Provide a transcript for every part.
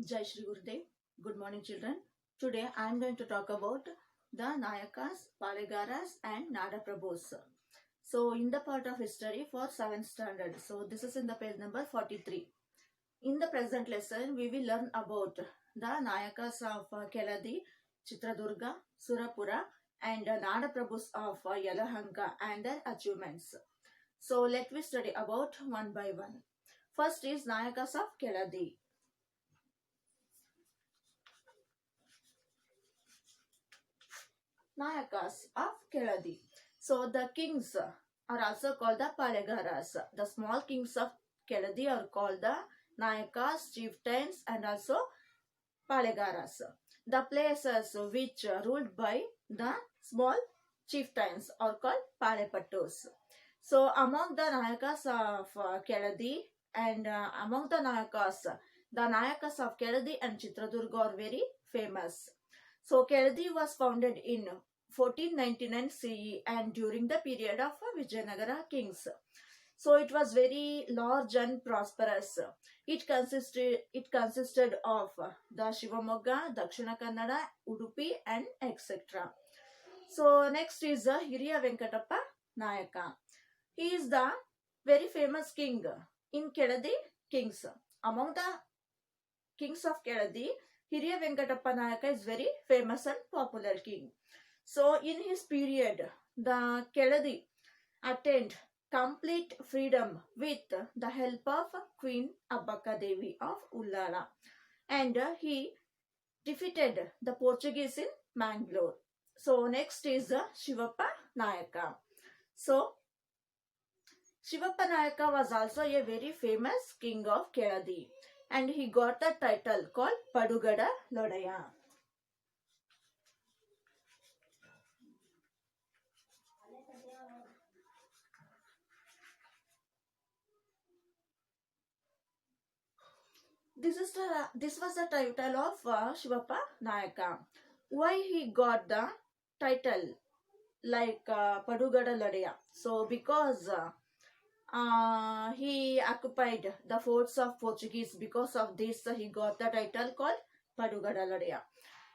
Jai Shri Gurudev. Good morning, children. Today I am going to talk about the Nayakas, Palegaras, and Nada Prabhus. So, in the part of history for 7th standard. So, this is in the page number 43. In the present lesson, we will learn about the Nayakas of Keladi, Chitradurga, Surapura, and Nada Prabhus of Yelahanka and their achievements. So, let me study about one by one. First is Nayakas of Keladi. Nayakas of Keladi. So the kings are also called the Palegaras. The small kings of Keladi are called the Nayakas, chieftains, and also Palegaras. The places which are ruled by the small chieftains are called Palepattus. So among the Nayakas of Keladi and among the Nayakas of Keladi and Chitradurga are very famous. So Keladi was founded in 1499 CE and during the period of Vijayanagara kings. So it was very large and prosperous. It consisted of the Shivamogga, Dakshina Kannada, Udupi, and etc. So next is Hiriya Venkatappa Nayaka. He is the very famous king in Keladi kings. Among the kings of Keladi, Hiriya Venkatappa Nayaka is very famous and popular king. So in his period, the Keladi attained complete freedom with the help of Queen Abbaka Devi of Ullala, and he defeated the Portuguese in Mangalore. So next is Shivappa Nayaka. So Shivappa Nayaka was also a very famous king of Keladi, and he got the title called Padugada Lodaya. This was the title of Shivappa Nayaka. Why he got the title like Padugada Lodaya? So because he occupied the forts of Portuguese. Because of this, he got the title called Padugada Lodaya.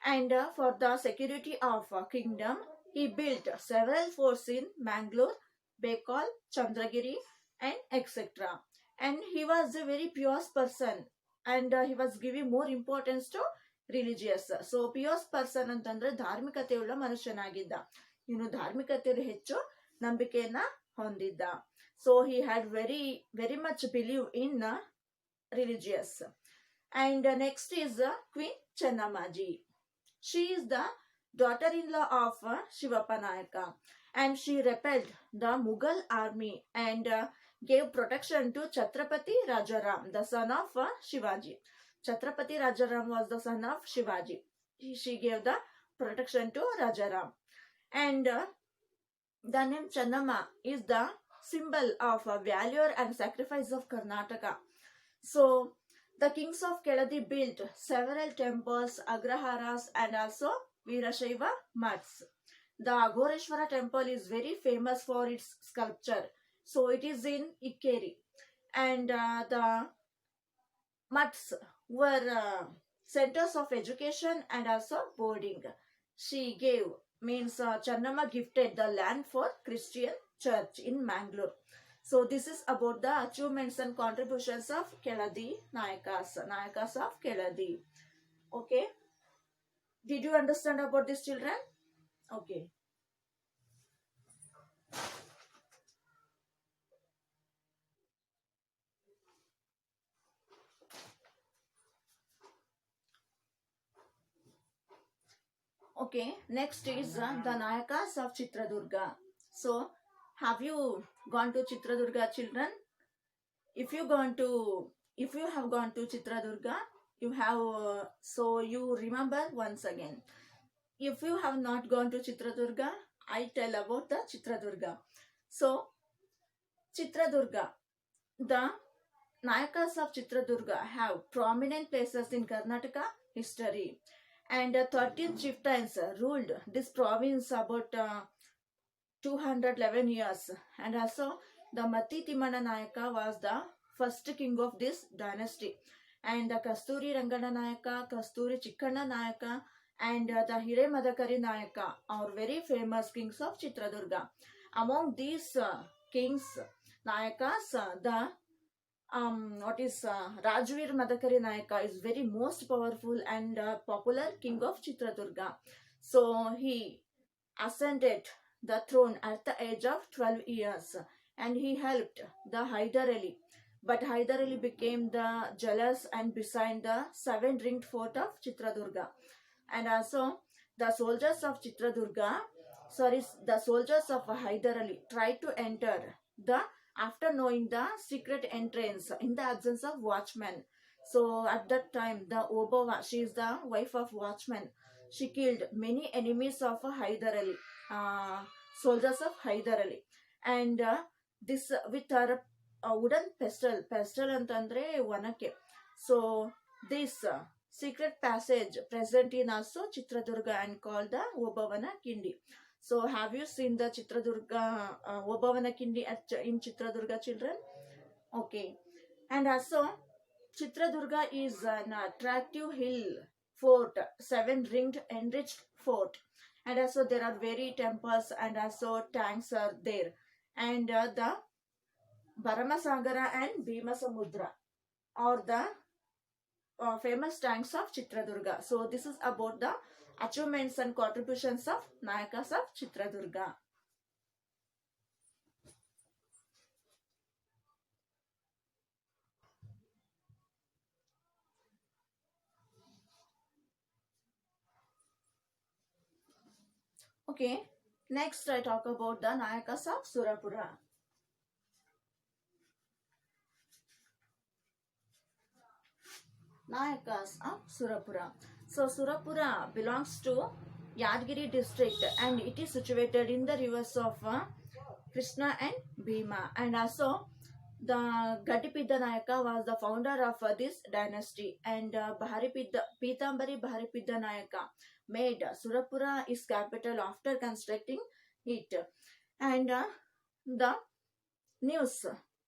And for the security of kingdom, he built several forts in Mangalore, Bekal, Chandragiri, and etc. And he was a very pious person, and he was giving more importance to religious. So pious person ಅಂತಂದ್ರೆ ಧಾರ್ಮಿಕತೆ ಉಳ್ಳ ಮನುಷ್ಯನಾಗಿದ್ದ. ಇವನು ಧಾರ್ಮಿಕತೆಯಲ್ಲಿ ಹೆಚ್ಚು ನಂಬಿಕೆಯನ್ನ ಹೊಂದಿದ್ದ. So he had very much believe in religious. And next is Queen Chennammaji. She is the daughter-in-law of Shivappa Nayaka, and she repelled the Mughal army and gave protection to Chhatrapati Rajaram, the son of Shivaji. Chhatrapati Rajaram was the son of Shivaji. She gave the protection to Rajaram. And the name Chennamma is the symbol of valor and sacrifice of Karnataka. So the kings of Keladi built several temples, agraharas, and also Virashaiva mats. The Aghoreshwara temple is very famous for its sculpture. So it is in Ikkeri. And the mats were centers of education and also boarding. She gave, means Chennamma gifted the land for Christian church in Mangalore. So this is about the achievements and contributions of Keladi Nayakas of Keladi. Okay, did you understand about this, children? Okay. Okay, next is the Nayakas of Chitradurga. So, have you gone to Chitradurga, children? If you have gone to Chitradurga, you have so you remember once again. If you have not gone to Chitradurga, I tell about the Chitradurga. So, Chitradurga, the Nayakas of Chitradurga have prominent places in Karnataka history, and 13 chieftains ruled this province about 211 years. And also the Matti Timmana Nayaka was the first king of this dynasty, and the Kasturi Rangana Nayaka, Kasturi Chikkanna Nayaka, and the Hire Madakari Nayaka are very famous kings of Chitradurga. Among these kings, Nayakas, the Rajveer Madakari Nayaka is very most powerful and popular king of Chitradurga. So he ascended the throne at the age of 12 years and he helped the Hyder Ali. But Hyder Ali became the jealous and besieged the seven ringed fort of Chitradurga. And also the soldiers of the soldiers of Hyder Ali tried to enter the after knowing the secret entrance in the absence of watchmen. So at that time, the Obava, she is the wife of watchman. She killed many enemies of Hyder Ali, soldiers of Hyder Ali. And this with her wooden pestle ಅಂತಂದ್ರೆ ಒನಕೆ. So this secret passage present in also Chitradurga and called the Obavana Kindi. So have you seen the Chitradurga Obavana Kindi in Chitradurga, children? Okay. And also Chitradurga is an attractive hill fort, seven ringed enriched fort. And also there are very temples and also tanks are there. And the Baramasagara and Bhimasamudra are the famous tanks of Chitradurga. So this is about the achievements and contributions of Nayakas of Chitradurga. Okay, next I talk about the Nayakas of Surapura. Nayakas of Surapura. So Surapura belongs to Yadgiri district and it is situated in the rivers of Krishna and Bhima. And also the Gadipidda Nayaka was the founder of this dynasty. And Pitambari Bharipidda Nayaka made Surapura his capital after constructing it. And the news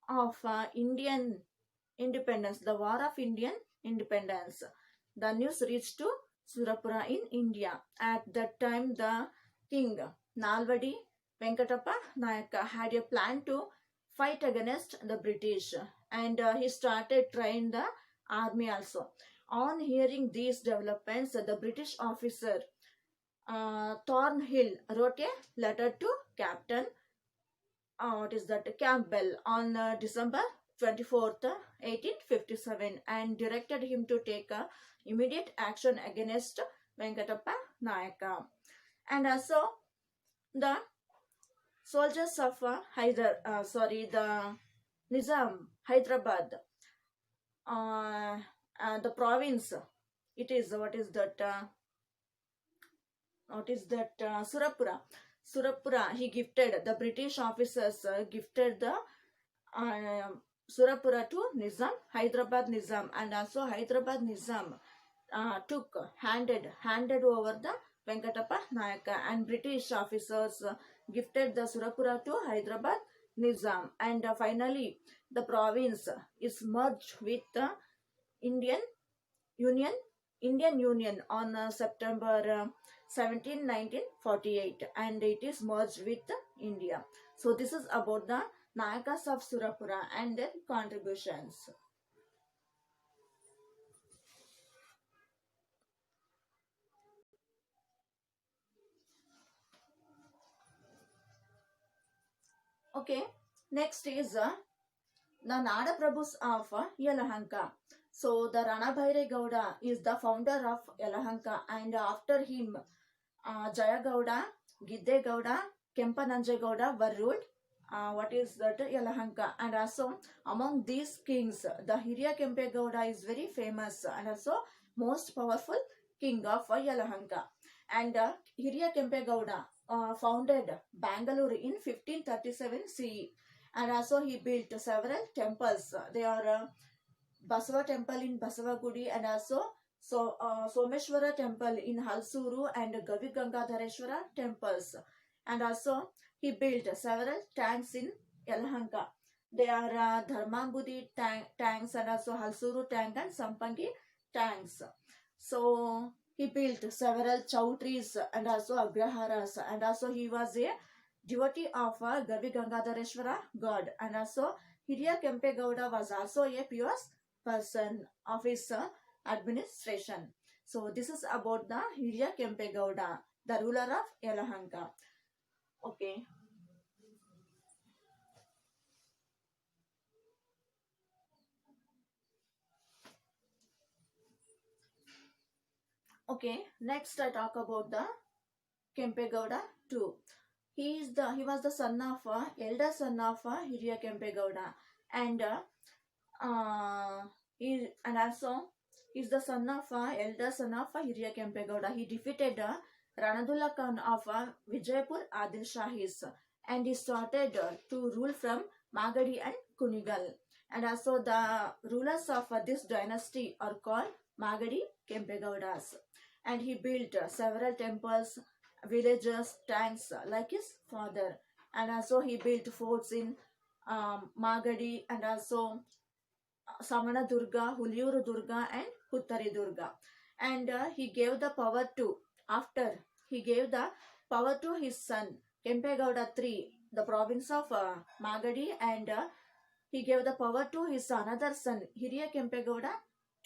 of Indian independence, the War of Indian Independence, the news reached to Surapura in India. At that time, the king Nalvadi Venkatappa Nayaka had a plan to fight against the British and he started trying the army also. On hearing these developments, the British officer Thornhill wrote a letter to Captain Campbell on December 24th, 1857 and directed him to take immediate action against Venkatappa Nayaka. And also the soldiers of the Nizam, Hyderabad, the province, it is, Surapura, he gifted, the British officers gifted the Surapura to Nizam, Hyderabad Nizam, and also Hyderabad Nizam handed over the Venkatappa Nayaka and British officers gifted the Surapura to Hyderabad Nizam and finally the province is merged with the Indian Union on September 17, 1948 and it is merged with India. So this is about the Nayakas of Surapura and their contributions. Okay, next is the Nada Prabhus of Yelahanka. So the Rana Bhaire Gowda is the founder of Yelahanka and after him Jaya Gowda, Gidde Gowda, Kempananje Gowda were ruled Yelahanka. And also among these kings, the Hiriya Kempe Gowda is very famous and also most powerful king of Yelahanka. And Hiriya Kempe Gowda founded Bangalore in 1537 CE. And also he built several temples. They are Basava temple in Basavagudi and also Someshwara temple in Halsuru and Gavi Gangadhareshwara temples. And also he built several tanks in Yelahanka. They are Dharmambudi tanks and also Halsuru tank and Sampangi tanks. So he built several chowtries and also agraharas, and also he was a devotee of Gavi Gangadhareshwara god, and also Hiriya Kempegowda was also a pious person of his administration. So this is about the Hiriya Kempegowda, the ruler of Yelahanka. Okay. Okay, next I talk about the Kempegowda too. He was the son of elder son of Hiriya Kempegowda, and he and also he's the son of elder son of Hiriya Kempegowda. He defeated Ranadullah Khan of Vijaypur Adil Shahis, and he started to rule from Magadi and Kunigal. And also the rulers of this dynasty are called Magadi Kempegowdas. And he built several temples, villages, tanks like his father. And also he built forts in Magadi and also Samana Durga, Huliuru Durga, and Puttari Durga. And he gave the power to, after he gave the power to his son, Kempegowda III, the province of Magadi, and he gave the power to his another son, Hiriya Kempegowda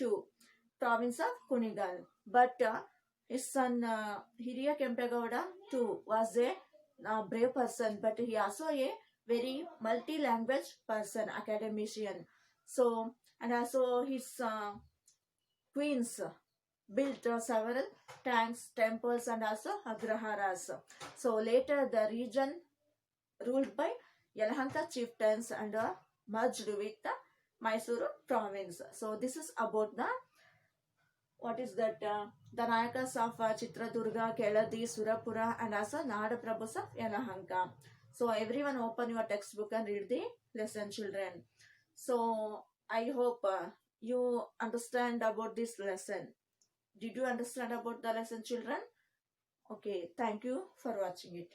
II, province of Kunigal. But his son, Hiriya Kempegowda II, was a brave person, but he also a very multi-language person, academician. So, and also his queens built several tanks, temples, and also agraharas. So later the region ruled by Yelahanka chieftains and merged with the Mysuru province. So this is about the what is that the Nayakas of Chitradurga, Keladi, Surapura, and also Nada Prabhus of Yelahanka. So everyone open your textbook and read the lesson, children. So I hope you understand about this lesson. Did you understand about the lesson, children? Okay, thank you for watching it.